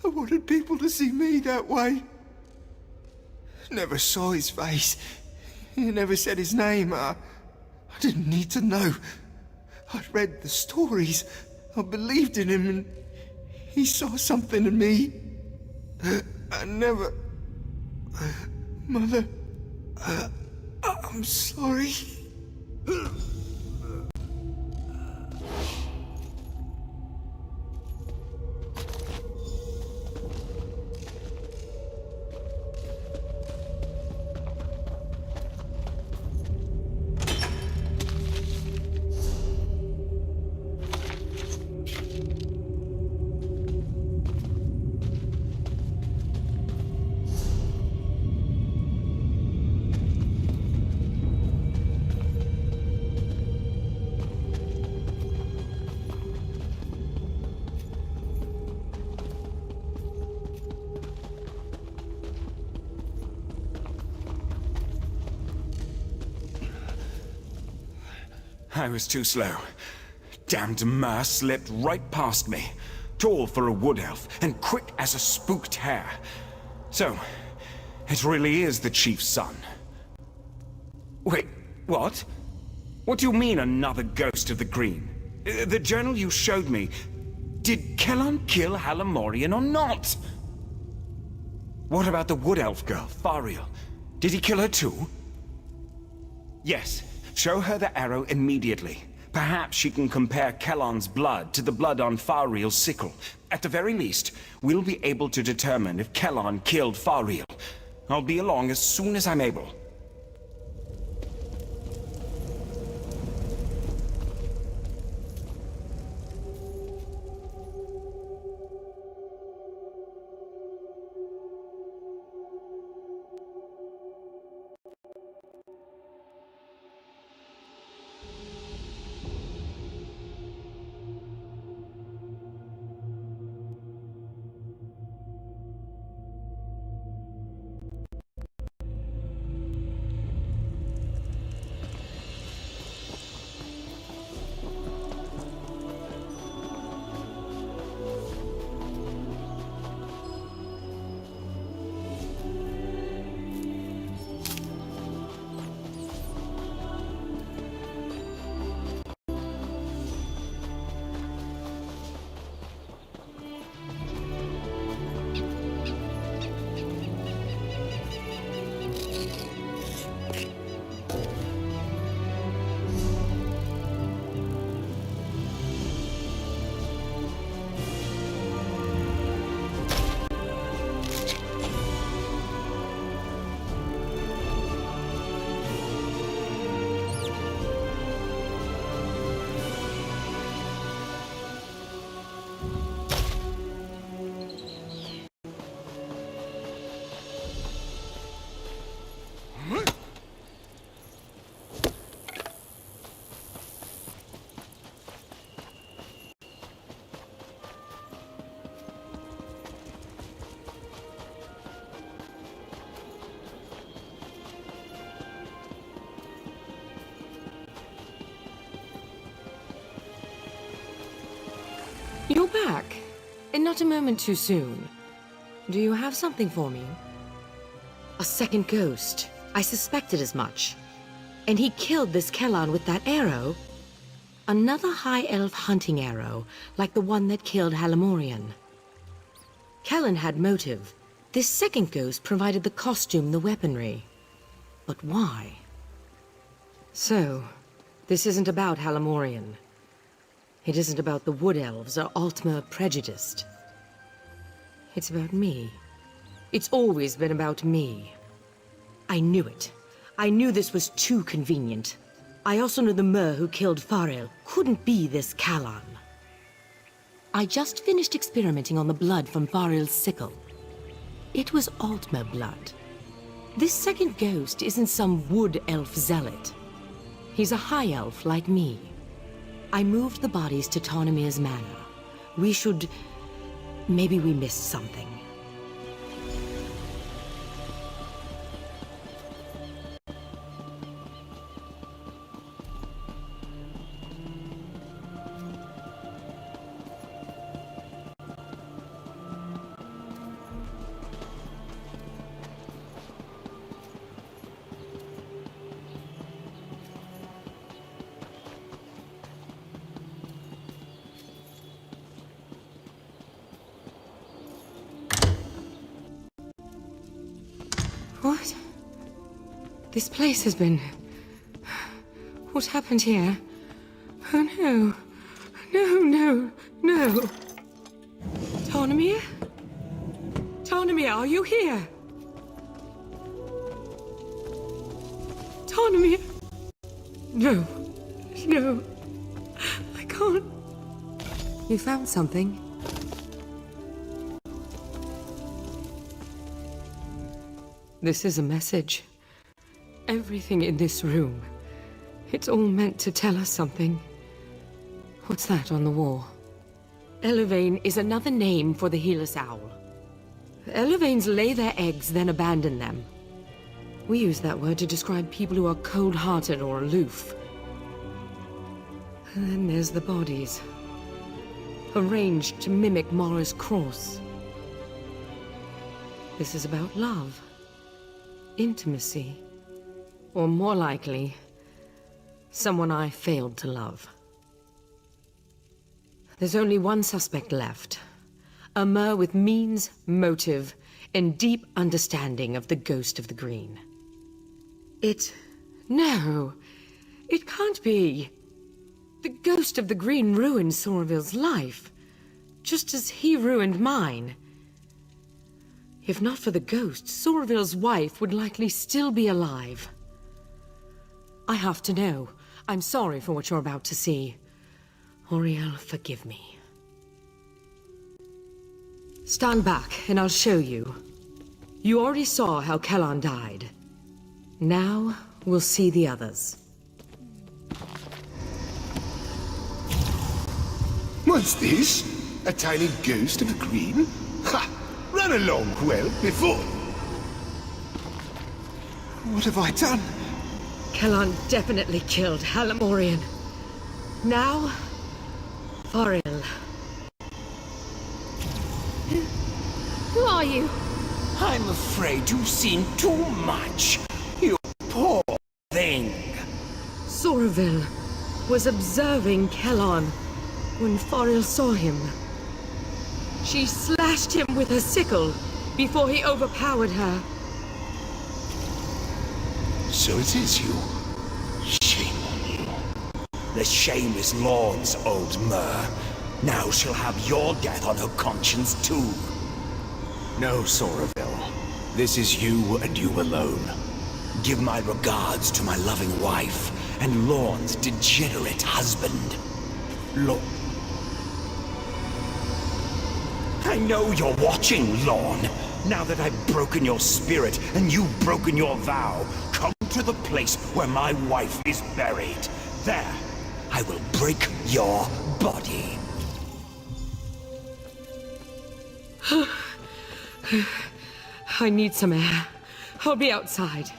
I wanted people to see me that way. Never saw his face. He never said his name. I didn't need to know. I'd read the stories. I believed in him, and he saw something in me. I never... Mother... I'm sorry. I was too slow. Damned Mer slipped right past me. Tall for a wood elf, and quick as a spooked hare. So, it really is the Chief's son. Wait, what? What do you mean, another Ghost of the Green? The journal you showed me, did Kellan kill Halamorian or not? What about the wood elf girl, Fariel? Did he kill her too? Yes. Show her the arrow immediately. Perhaps she can compare Kellan's blood to the blood on Fariel's sickle. At the very least, we'll be able to determine if Kellan killed Fariel. I'll be along as soon as I'm able. You're back, and not a moment too soon. Do you have something for me? A second ghost. I suspected as much. And he killed this Kellan with that arrow? Another High Elf hunting arrow, like the one that killed Halamorian. Kellan had motive. This second ghost provided the costume, the weaponry. But why? So, this isn't about Halamorian. It isn't about the Wood Elves or Altmer prejudiced. It's about me. It's always been about me. I knew it. I knew this was too convenient. I also knew the Mer who killed Fariel couldn't be this Kellan. I just finished experimenting on the blood from Faril's sickle. It was Altmer blood. This second ghost isn't some wood elf zealot. He's a high elf like me. I moved the bodies to Tarnimir's manor. We should... maybe we missed something. What? This place has been... What happened here? Oh no. No. Tarnimir? Tarnimir, are you here? Tarnimir? No. I can't. You found something? This is a message. Everything in this room. It's all meant to tell us something. What's that on the wall? Elevane is another name for the Helis Owl. Elevanes lay their eggs, then abandon them. We use that word to describe people who are cold-hearted or aloof. And then there's the bodies. Arranged to mimic Mara's cross. This is about love. Intimacy. Or more likely, someone I failed to love. There's only one suspect left. A Mer with means, motive, and deep understanding of the Ghost of the Green. No, it can't be. The Ghost of the Green ruined Soraville's life, just as he ruined mine. If not for the ghost, Soraville's wife would likely still be alive. I have to know. I'm sorry for what you're about to see. Auriel, forgive me. Stand back, and I'll show you. You already saw how Kellan died. Now, we'll see the others. What's this? A tiny ghost of the green? Ha! Run along, well, before. What have I done? Kellan definitely killed Halimorian. Now, Faril. Who are you? I'm afraid you've seen too much. You poor thing. Soraville was observing Kellan when Faril saw him. She slashed him with her sickle before he overpowered her. So it is you. Shame on you. The shameless lords, old Mer. Now she'll have your death on her conscience too. No, Soraville. This is you and you alone. Give my regards to my loving wife and Lorne's degenerate husband. I know you're watching, Lorne. Now that I've broken your spirit and you've broken your vow, come to the place where my wife is buried. There, I will break your body. I need some air. I'll be outside.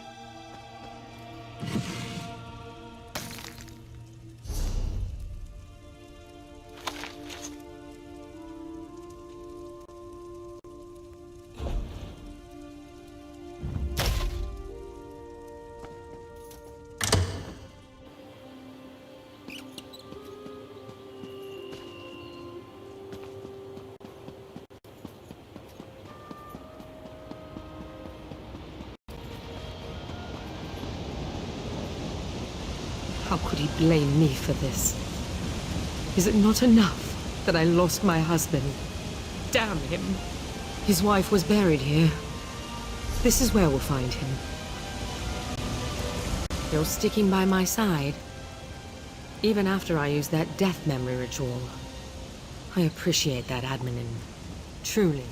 How could he blame me for this? Is it not enough that I lost my husband? Damn him! His wife was buried here. This is where we'll find him. You're sticking by my side. Even after I use that death memory ritual. I appreciate that, Admin. Truly.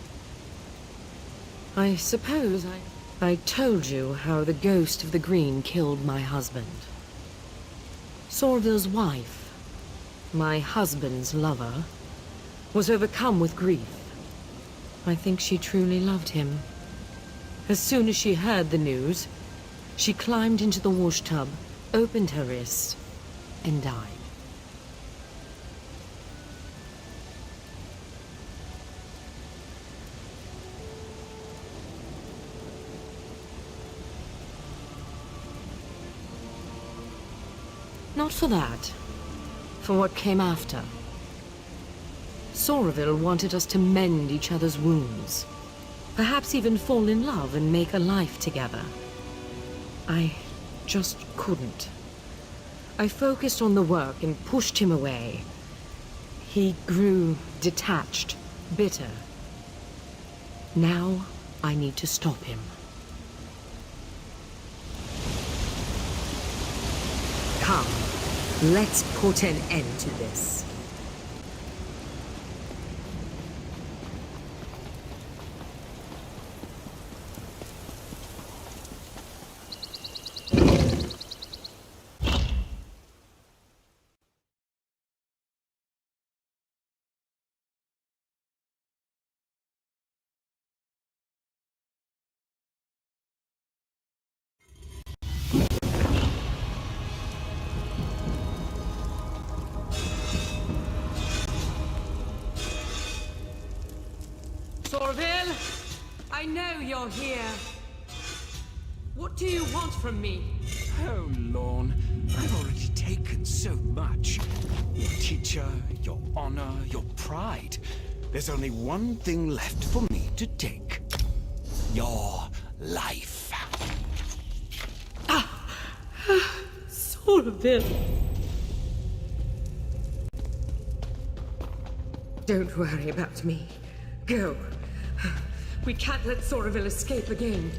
I suppose I told you how the Ghost of the Green killed my husband. Sorville's wife, my husband's lover, was overcome with grief. I think she truly loved him. As soon as she heard the news, she climbed into the wash tub, opened her wrist, and died. Not for that. For what came after. Sorville wanted us to mend each other's wounds. Perhaps even fall in love and make a life together. I just couldn't. I focused on the work and pushed him away. He grew detached, bitter. Now I need to stop him. Come, let's put an end to this. Sorville, I know you're here. What do you want from me? Oh, Lorne, I've already taken so much. Your teacher, your honor, your pride. There's only one thing left for me to take. Your life. Sorville. Don't worry about me. Go. We can't let Sorville escape again.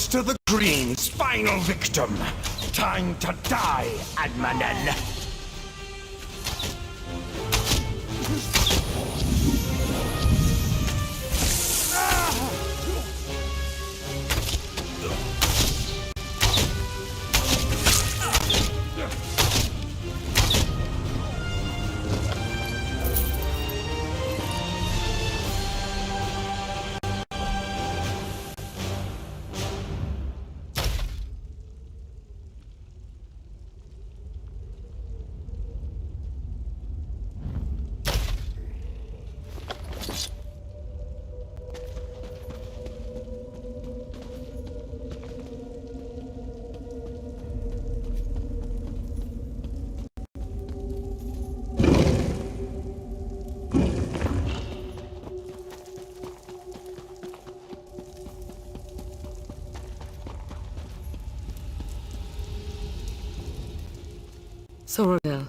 Ghost of the Green's final victim. Time to die, Admanen. Soroville.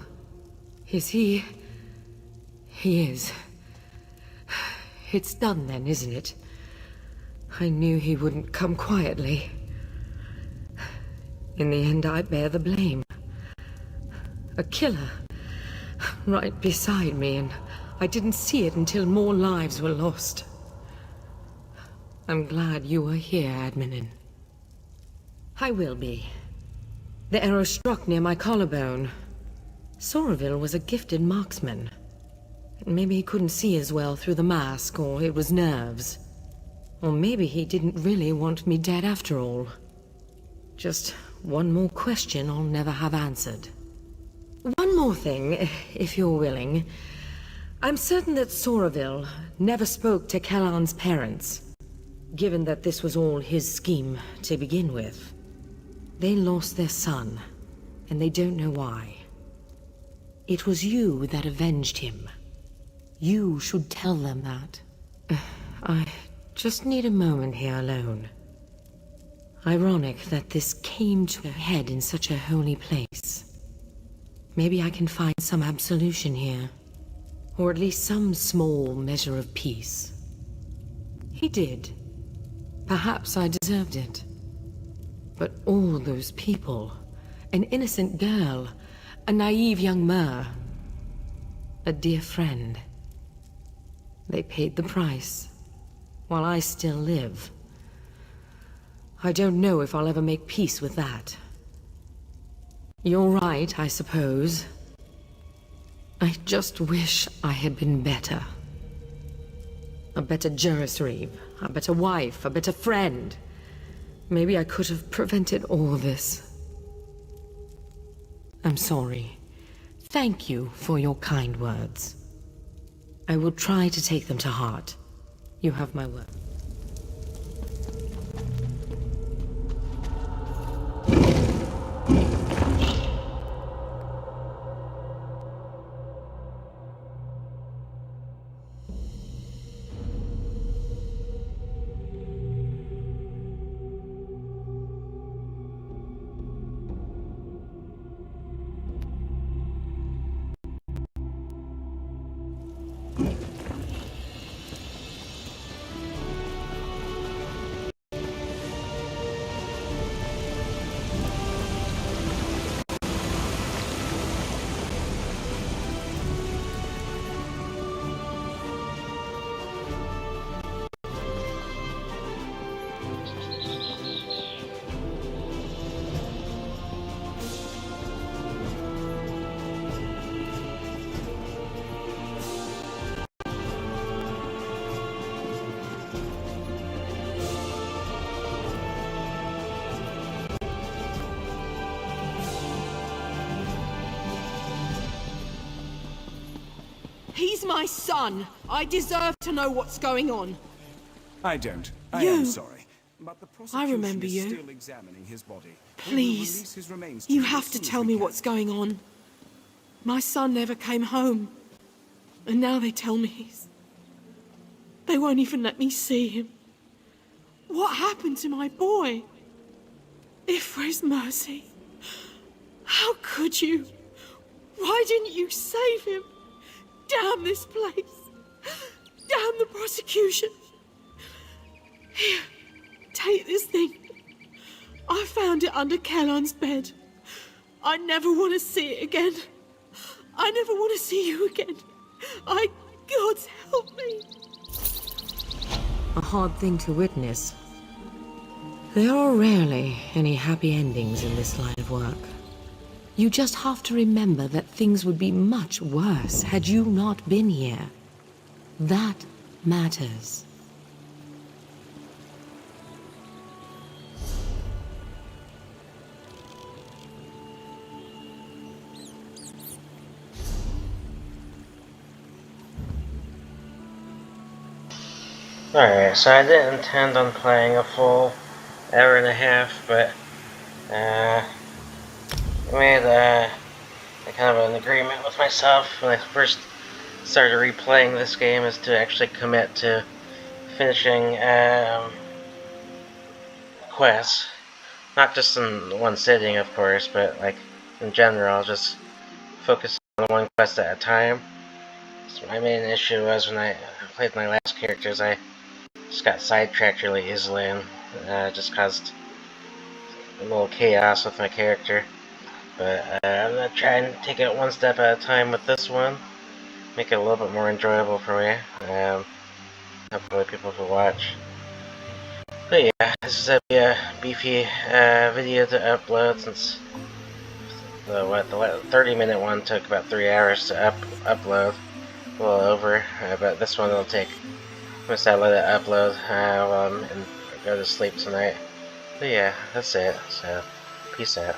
Is he... He is. It's done then, isn't it? I knew he wouldn't come quietly. In the end, I bear the blame. A killer. Right beside me, and I didn't see it until more lives were lost. I'm glad you were here, Admanen. I will be. The arrow struck near my collarbone. Soroville was a gifted marksman. Maybe he couldn't see as well through the mask, or it was nerves. Or maybe he didn't really want me dead after all. Just one more question I'll never have answered. One more thing, if you're willing. I'm certain that Soroville never spoke to Kellan's parents, given that this was all his scheme to begin with. They lost their son, and they don't know why. It was you that avenged him. You should tell them that. I just need a moment here alone. Ironic that this came to a head in such a holy place. Maybe I can find some absolution here, or at least some small measure of peace. He did. Perhaps I deserved it. But all those people, an innocent girl, a naive young Mer, a dear friend. They paid the price, while I still live. I don't know if I'll ever make peace with that. You're right, I suppose. I just wish I had been better. A better Juris Reeve, a better wife, a better friend. Maybe I could have prevented all this. I'm sorry. Thank you for your kind words. I will try to take them to heart. You have my word. He's my son. I deserve to know what's going on. I don't. I am sorry. But the prosecution remember is you. still examining his body. We will Please, release his remains to you as have soon to as tell we me can. what's going on. My son never came home. And now they tell me they won't even let me see him. What happened to my boy? If for his mercy. How could you? Why didn't you save him? Damn this place. Damn the prosecution. Here, take this thing. found it under Kellon's bed. I never want to see it again. I never want to see you again. God's help me. A hard thing to witness. There are rarely any happy endings in this line of work. You just have to remember that things would be much worse had you not been here. That matters. Alright, so I didn't intend on playing a full hour and a half, but I made a kind of an agreement with myself when I first started replaying this game is to actually commit to finishing quests. Not just in one sitting, of course, but like in general, just focus on one quest at a time. So my main issue was when I played my last characters, I just got sidetracked really easily and just caused a little chaos with my character. But I'm going to try and take it one step at a time with this one. Make it a little bit more enjoyable for me. Hopefully people will watch. But yeah, this is a beefy video to upload since the 30-minute one took about 3 hours to upload. A little over, but this one will take. I'm gonna let it upload while I'm go to sleep tonight. But yeah, that's it. So, peace out.